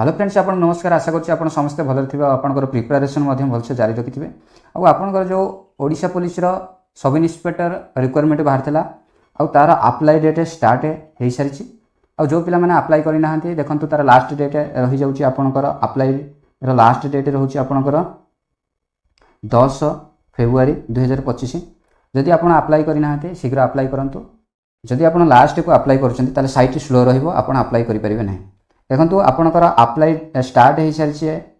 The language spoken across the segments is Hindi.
हेलो फ्रेंड्स, आप नमस्कार। आशा करछि आपण समस्त भल आपंकर प्रिपेरेसन भलसे जारी रखिथे। आपर जो Odisha police sub inspector requirement बाहर था आ तार अप्लाई डेट स्टार्ट हो सारी। आ जो पिला माने अप्लाई करना देखो तार लास्ट डेट रही जाऊँगी आपंकर अप्लाई लास्ट डेट रोचे आपंकर 10 फेब्रुआरी 2025। जदि आप अप्लाई करना शीघ्र अप्लाई करूँ। जदि आप लास्ट को अप्लाई कर साइट स्लो रहा अप्लाई करेंगे ना। देखो आपंकर अप्लाई स्टार्ट हो सारी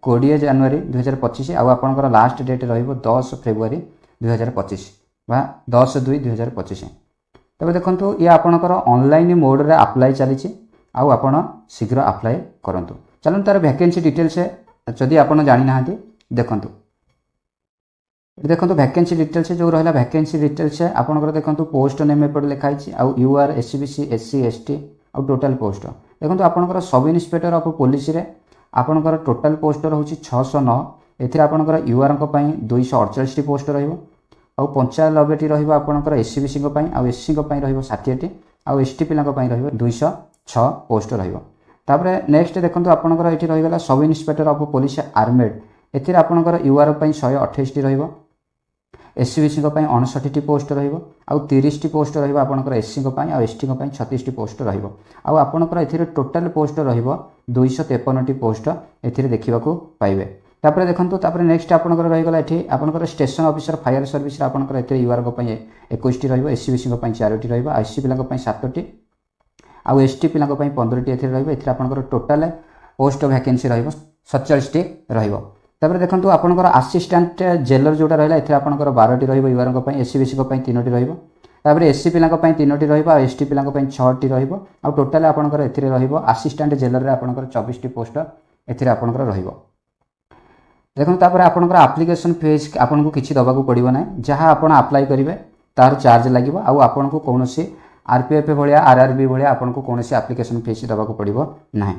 20 जनवरी 2025 आपर लास्ट डेट रहा 10 फेब्रुआरी 2025 बा 10/2/2025। तब देखो ये आपंकर ऑनलाइन मोड रे अप्लाई चली आपड़ शीघ्र अप्लाई करूँ। चलो तार वैकेंसी डिटेल्स जदि आप जानी ना देखूँ। देखो वैकेंसी डिटेल्स जो रहा वैकेंसी डिटेल्स आपंकर देखो पोस्ट नेम एपटे लिखाई आउ यूआर एससीबीसी एससी एसटी आउ टोटाल पोस्ट। देखो आपंकर सब इन्स्पेक्टर ऑफ पुलिस रे आपंकर टोटाल पोस्ट रोचे 609। एथिरे आपंकर यूआर 248 पोस्ट रहिबो आउ 95 रहिबो आपंकर एससीबीसी आउ एससी रहिबो 60 आउ एसटी पिला रहिबो 206 पोस्ट रहिबो। तापरे नेक्स्ट देखो आपंकर एठी रहिगला sub inspector of police armed. एथिरे आपंकर यूआर 128 रहिबो एससीबीसी 59 पोस्ट रहिबो आउ 30 पोस्ट रहिबो आपनकर एससी आउ एसटी 36 पोस्ट रहिबो आउ आपनकर एथिरे टोटल पोस्ट रहिबो 253 पोस्ट एथिरे देखिबाकू पाइबे। तापरे देखंतु तापरे नेक्स्ट आपनकर रहिगला एठी आपनकर स्टेशन ऑफिसर फायर सर्विस रे आपनकर एथिरे यूआर 21 रहिबो एससीबीसी 4 रहिबो एससी पिला 7 आउ एसटी पिला 15 एथिरे रहिबो। एथिरे आपनकर टोटल पोस्ट वैकेंसी रहिबो 47 रहिबो। तापर देखो आपंकर असिस्टेंट जेलर जोटा रहा है आपंकर 12 यूआर एससीबीसी 3 रहा एससी पिला 3 रहा एसटी पिला 6 रहा टोटाल आपंकर एथिरे रहिबो असिस्टेंट जेलर रे आपंकर 24 पोस्ट एथिरे आपंकर रहिबो। देखो तापर आपंकर एप्लिकेशन फीस आपन को किछि दबा को पड़िबो ना। जहाँ आपन अप्लाई करिवे तार चार्ज लागिबो आउ आपन को कोनोसी आरपीएफ भलिया आरआरबी भलिया आपन को कोनोसी एप्लिकेशन फीस दबा को पड़िबो नाही।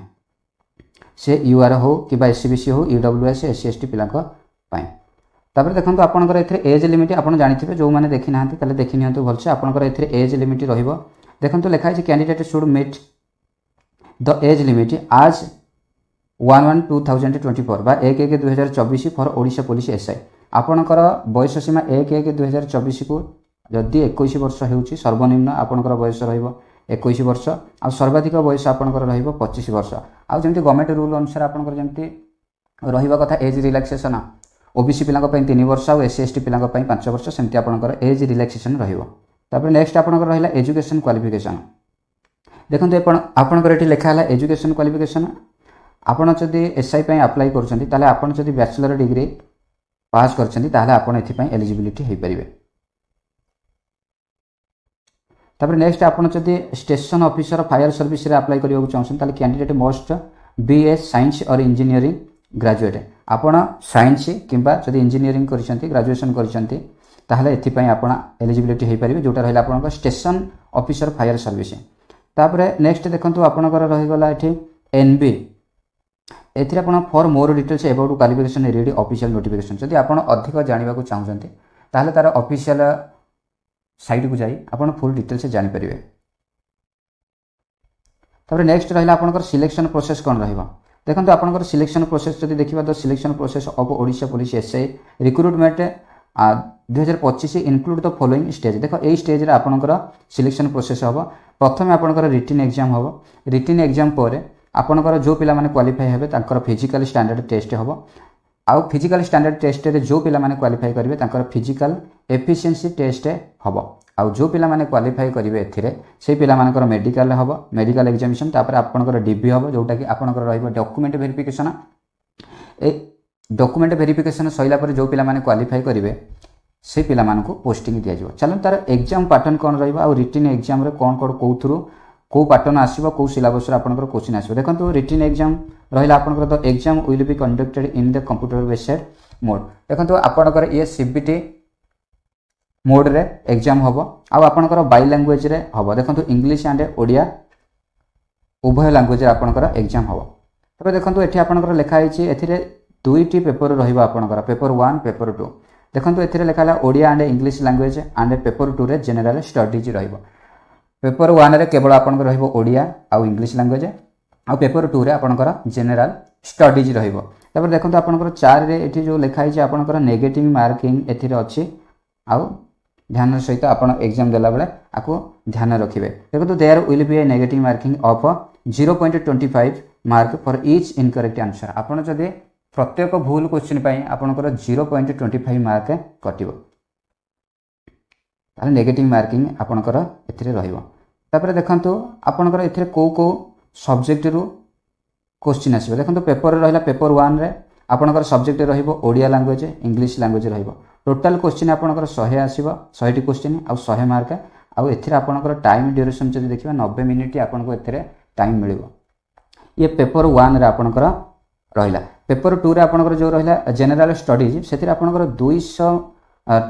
से यूआर हो कि एससीबीसी हो ईडब्ल्यूएस एससी एसटी पिला तापर देखो आपंकर एज लिमिट आप जानी जो मैंने देखी ना देखी नि भलसे आपंकर एज लिमिट रहिबो। देखो लिखाई candidate should meet the age limit आज 1/1/2024 बा 1/1/2024 फॉर ओडिशा पुलिस एसआई। आपणकर बयस सीमा 1/1/2024 को जदि 21 वर्ष होउची सर्वनिम्न आपणकर बयस रहिबो 21 वर्ष आ सर्वाधिक बयस आपणकर रहिबो 25 वर्ष। आ जेमति गवर्नमेंट रूल अनुसार आपणकर जेमति रहिबा कथा एज रिलैक्सेशन ओबीसी पिला 3 वर्ष आ एससी एसटी पिला 5 वर्ष सेमति आपणकर एज रिलैक्सेशन रहिबो। तापर नेक्स्ट आपणकर रहिला एजुकेशन क्वालिफिकेशन। देखंतु आपणकर एठी लिखा हला एजुकेशन क्वालिफिकेशन। आपण जदि एसआई पय अप्लाई करछन्ती ताले आपण जदि बैचलर डिग्री पास करछन्ती ताले आपण एथि पय एलिजिबिलिटी हे परिबे। तापर नेक्स्ट आपन जदि स्टेशन ऑफिसर फायर सर्विस रे अप्लाई करियो चाहछन ताले कैंडिडेट मस्ट बीए साइंस और इंजीनियरिंग ग्रेजुएट। आपण साइंस किंबा जदि इंजीनियरिंग करिसंती ग्रेजुएशन करिसंती ताले एथि पय आपण एलिजिबिलिटी हे परिबे जोटा रहला आपण स्टेशन ऑफिसर फायर सर्विस। तापर नेक्स्ट देखंतु आपनकर रहि गला एथि एनबी। एथिरे आपण for more details about qualification read official notification. जदि आपण अधिक जानिबा को चाहछन्ती ताले तार ऑफिशियल साइट को जाई आपण फुल डिटेल्स जानि परिबे। तापर नेक्स्ट रहला आपनकर सिलेक्शन प्रोसेस कोन रहबा। देखंतु आपनकर सिलेक्शन प्रोसेस जदि देखिबा तो selection process of Odisha police SI recruitment 2025 include the following stage. देखो ए स्टेज रे आपनकर सिलेक्शन प्रोसेस होबो। प्रथम आपनकर रिटन एग्जाम होबो। रिटन एग्जाम पर आपनकर जो पिला माने क्वालिफाई हेबे तांकर फिजिकल स्टैंडर्ड टेस्ट होबो। आउ फिजिकल स्टैंडर्ड टेस्ट रे जो पिला माने क्वालिफाई करिवे तांकर फिजिकल एफिशिएंसी टेस्ट हबो। आउ जो पिला माने क्वालिफाई करिवे एथिरे से पिला मानकर मेडिकल हबो मेडिकल एग्जामिनेशन। तापर आपनकर डीबी हबो जोटा कि आपनकर रहइबो डॉक्यूमेंट वेरिफिकेशन। ए डॉक्यूमेंट वेरिफिकेशन सइला पर जो पिला माने क्वालिफाई करिवे से पिला मानको पोस्टिंग दिया जिवो। चलो तार एग्जाम पैटर्न कोन रहइबो आउ रिटन एग्जाम रे कोन कोड को थ्रू को पैटर्न आसीबो को सिलेबस रे आपनकर क्वेश्चन आसीबो। देखंतु रिटन एग्जाम रहिला आपनकर the exam will be conducted in the computer based mode. देखंतु आपनकर ये सीबीटी मोड रे एग्जाम होबो आउ आपनकर बाय लैंग्वेज रे होबो। देखंतु इंग्लिश एंड ओडिया उभय लैंग्वेज रे आपनकर एग्जाम होबो। तबे देखंतु एठी आपनकर लिखा हिची एथिरे दुईटी पेपर रहिबा आपनकर पेपर 1 पेपर 2। देखंतु एथिरे लिखाला Odia and English language and paper 2 रे जनरल स्टडीज रहिबो। पेपर 1 रे केवल आपनकर रहिबो ओडिया आउ इंग्लिश लैंग्वेज आ पेपर 2 रे आपनकर जनरल स्टडीज रहिबो। तापर देखंतु आपनकर 4 रे एठी जो लिखाई जे आपनकर नेगेटिव मार्किंग एथिरे अछि आ ध्यान सहित आपण एग्जाम देला बेले आको ध्यान रखिबे। देखंतु there will be a negative marking of 0.25 mark for each incorrect answer. आपण जदि प्रत्येक भूल क्वेश्चन पई आपनकर 0.25 मार्क कटिबो ताले नेगेटिव मार्किंग आपनकर एथिरे रहिबो। तापर देखंतु आपनकर एथिरे को सब्जेक्ट रु क्वेश्चन आसीबो। देखंतु पेपर रहिला पेपर 1 रे आपनकर सब्जेक्ट रहिबो ओडिया लैंग्वेज इंग्लिश लैंग्वेज रहिबो। टोटल क्वेश्चन आपनकर 100 आसीबो 100 टी क्वेश्चन आ 100 मार्क आ एथिरे आपनकर टाइम ड्यूरेशन जदि देखिबा 90 मिनिट आपनको एथिरे टाइम मिलिबो। ये पेपर 1 रे आपनकर रहिला। पेपर 2 रे आपनकर जो रहिला जनरल स्टडीज सेथिरे आपनकर 200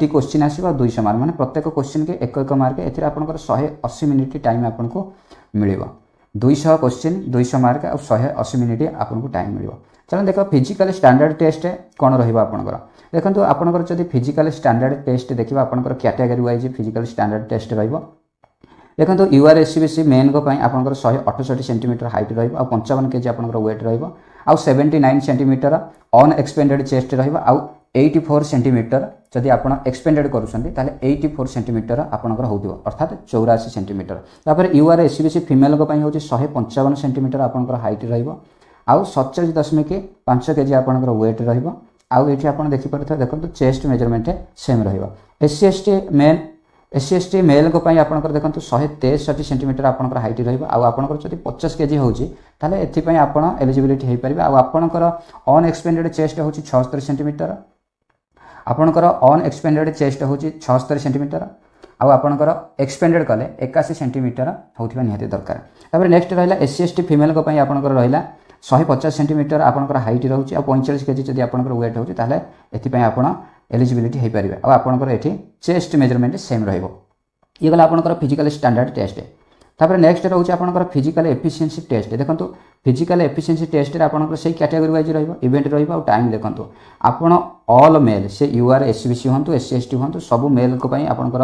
टी क्वेश्चन आसीबो 200 मार्क माने प्रत्येक क्वेश्चन के एक एक मार्क एथिरे आपनकर 180 मिनिट टाइम आपनको मिलिबो। 200 क्वेश्चन 200 मार्क और 180 मिनिट आपको टाइम मिलिबो। चलो देखो फिजिकल स्टैंडर्ड टेस्ट कौन रहिबो आपनकर। देखंतु आपनकर जदि फिजिकल स्टैंडर्ड टेस्ट देखिबा आपनकर category wise physical standard test रहिबो। देखंतु यूआरएससीबीसी मेन को पई आपनकर 168 सेंटीमीटर हाइट रहिबो आ 55 केजी आपनकर वेट रहिबो आ 79 सेंटीमीटर अन एक्सपेंडेड चेस्ट रहिबो आ 84 सेंटीमीटर जदि आपण एक्सपेंडेड करूछंती ताले 84 सेंटीमीटर आपनकर होउदिबो अर्थात 84 सेंटीमीटर। तापर यूआरएससीबीसी फीमेल को पई होची 155 सेंटीमीटर आपनकर हाइट रहिबो आ 47.5 केजी आपनकर वेट रहिबो आ एठी आपण देखि परथि देखंतु चेस्ट मेजरमेंट सेम रहिबो। एससी मेल को पई आपनकर देखंतु 163 सेंटीमीटर आपनकर हाइट रहिबो आ आपनकर जदि 50 केजी होची ताले एथि पई आपण एलिजिबिलिटी हे परिबे आ आपनकर अन एक्सपेंडेड चेस्ट होची 76 सेंटीमीटर आपनकर अन एक्सपेंडेड चेस्ट होची 76 सेंटीमीटर आ आपनकर एक्सपेंडेड कले 81 सेंटीमीटर होथिबा निहाती दरकार। तापर नेक्स्ट रहिला एससी एसटी फीमेल को पई आपनकर रहिला 150 सेंटीमीटर आपनकर हाइट रहउची आ 45 केजी जदि आपनकर वेट होची ताले एथि पई आपण एलिजिबिलिटी हे परिबे आ आपनकर एथि चेस्ट मेजरमेंट सेम रहिबो। ये गला आपनकर फिजिकल स्टैंडर्ड टेस्ट। तापर नेक्स्ट रहउची आपनकर फिजिकल एफिशिएंसी टेस्ट। देखंतु फिजिकल एफिशिएंसी टेस्ट रे आपनकर सेही कैटेगरी वाइज रहिबो इवेंट रहिबो आ टाइम देखंतु आपण ऑल मेल से यूआरएससीबीसी हंतु एससी एसटी हंतु सब मेल को पई आपनकर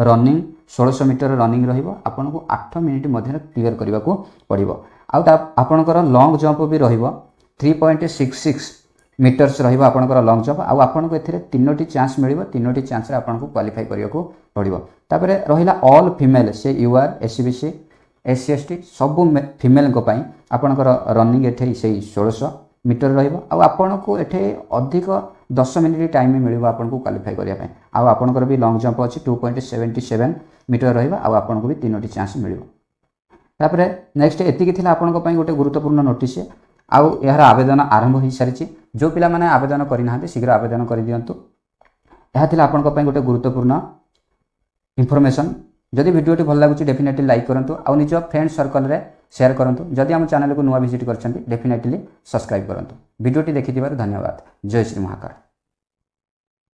रनिंग 1600 मीटर रनिंग रहिबो आपनको 8 मिनिट मध्ये क्लियर करबा को पड़िबो आ आपनकर लॉन्ग जंप भी रहिबो 3.66 मीटर्स रहिबो आपनकर लॉन्ग जंप आ आपनको एथिरे तीनोटी चांस मिलिबो तीनोटी चांस रे आपनको क्वालिफाई करिया को पड़िबो। तापर रहिला ऑल फीमेल से यूआरएससीबीसी एससी एसटी सब फीमेल को पई आपनकर रनिंग एठे से 1600 मीटर रहिबो आ आपनको एठे अधिक 10 मिनिट टाइम मिलिबो आपनको क्वालिफाई करिया पई आ आपनकर भी लॉन्ग जंप अछि 2.77 मीटर रहिबो आ आपनको भी तीनोटी चांस मिलिबो। तापर नेक्स्ट एतिकी थिला आपनको पई गोटे गुरुत्वपूर्ण नोटिस आउ यार आवेदन आरंभ हो सारी जो पिला माने आवेदन करना शीघ्र आवेदन कर दियंतु। यह थिला आपनको पई गोटे गुरुत्वपूर्ण इनफॉरमेशन। जदि वीडियोटी भल लागुची डेफिनेटली लाइक करंतु आ निज फ्रेंड सर्कल रे शेयर करंतु। जदि हम चैनल को नुआ विजिट करछंती डेफिनेटली सब्सक्राइब करंतु। वीडियोटी देखिथिबार धन्यवाद। जय श्री महाकाल।